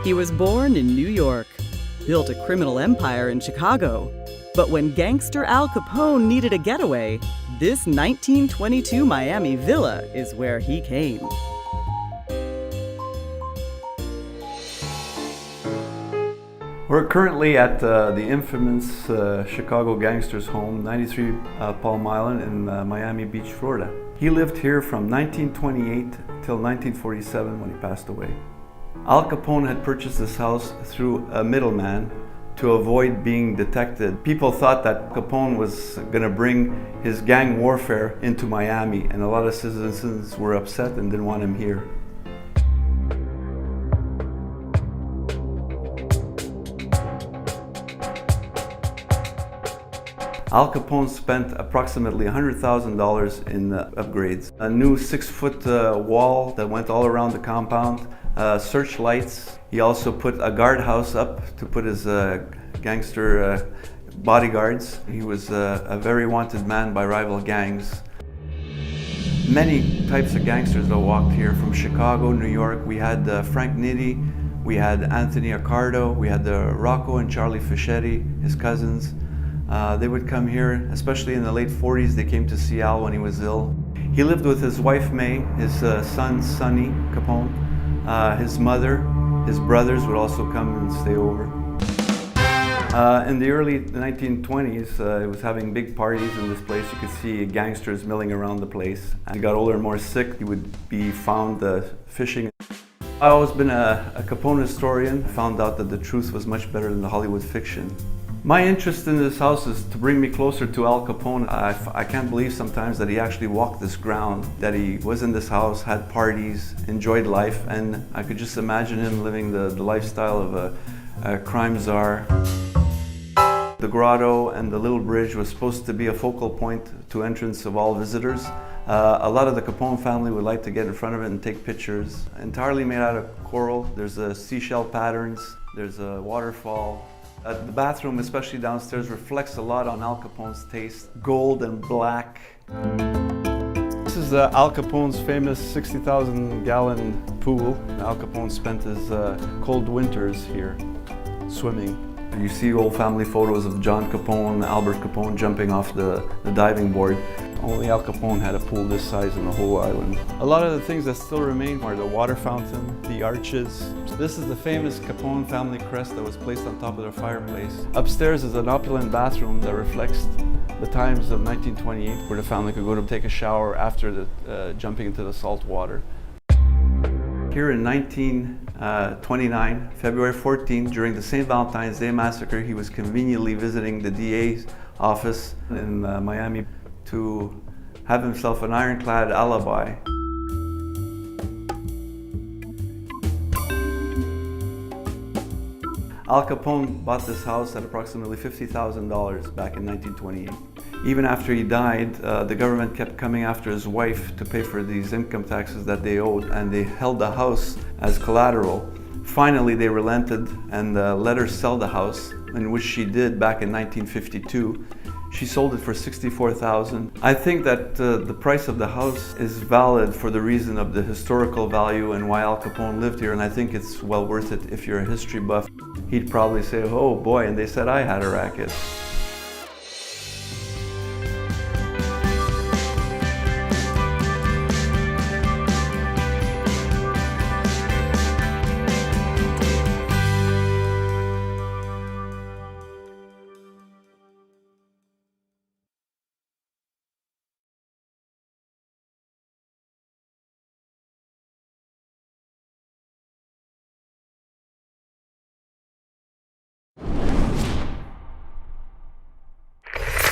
He was born in New York, built a criminal empire in Chicago, but when gangster Al Capone needed a getaway, this 1922 Miami villa is where he came. We're currently at the infamous Chicago gangster's home, 93 Palm Island in Miami Beach, Florida. He lived here from 1928 till 1947 when he passed away. Al Capone had purchased this house through a middleman to avoid being detected. People thought that Capone was going to bring his gang warfare into Miami, and a lot of citizens were upset and didn't want him here. Al Capone spent approximately $100,000 in upgrades. A new 6-foot wall that went all around the compound, searchlights. He also put a guardhouse up to put his gangster bodyguards. He was a very wanted man by rival gangs. Many types of gangsters that walked here from Chicago, New York. We had Frank Nitti, we had Anthony Accardo, we had Rocco and Charlie Fischetti, his cousins. They would come here, especially in the late 40s. They came to see Al when he was ill. He lived with his wife May, his son Sonny Capone, his mother, his brothers would also come and stay over. In the early 1920s, it was having big parties in this place. You could see gangsters milling around the place. As he got older and more sick, he would be found fishing. I've always been a Capone historian. Found out that the truth was much better than the Hollywood fiction. My interest in this house is to bring me closer to Al Capone. I can't believe sometimes that he actually walked this ground, that he was in this house, had parties, enjoyed life, and I could just imagine him living the lifestyle of a crime czar. The grotto and the little bridge was supposed to be a focal point to entrance of all visitors. A lot of the Capone family would like to get in front of it and take pictures. Entirely made out of coral. There's seashell patterns, there's a waterfall. The bathroom, especially downstairs, reflects a lot on Al Capone's taste. Gold and black. This is Al Capone's famous 60,000-gallon pool. Al Capone spent his cold winters here swimming. You see old family photos of John Capone, Albert Capone jumping off the diving board. Only Al Capone had a pool this size in the whole island. A lot of the things that still remain are the water fountain, the arches. This is the famous Capone family crest that was placed on top of their fireplace. Upstairs is an opulent bathroom that reflects the times of 1928, where the family could go to take a shower after jumping into the salt water. Here in 1929, February 14, during the St. Valentine's Day massacre, he was conveniently visiting the DA's office in Miami to have himself an ironclad alibi. Al Capone bought this house at approximately $50,000 back in 1928. Even after he died, the government kept coming after his wife to pay for these income taxes that they owed, and they held the house as collateral. Finally, they relented and let her sell the house, in which she did back in 1952. She sold it for $64,000. I think that the price of the house is valid for the reason of the historical value and why Al Capone lived here, and I think it's well worth it. If you're a history buff, he'd probably say, oh boy, and they said I had a racket.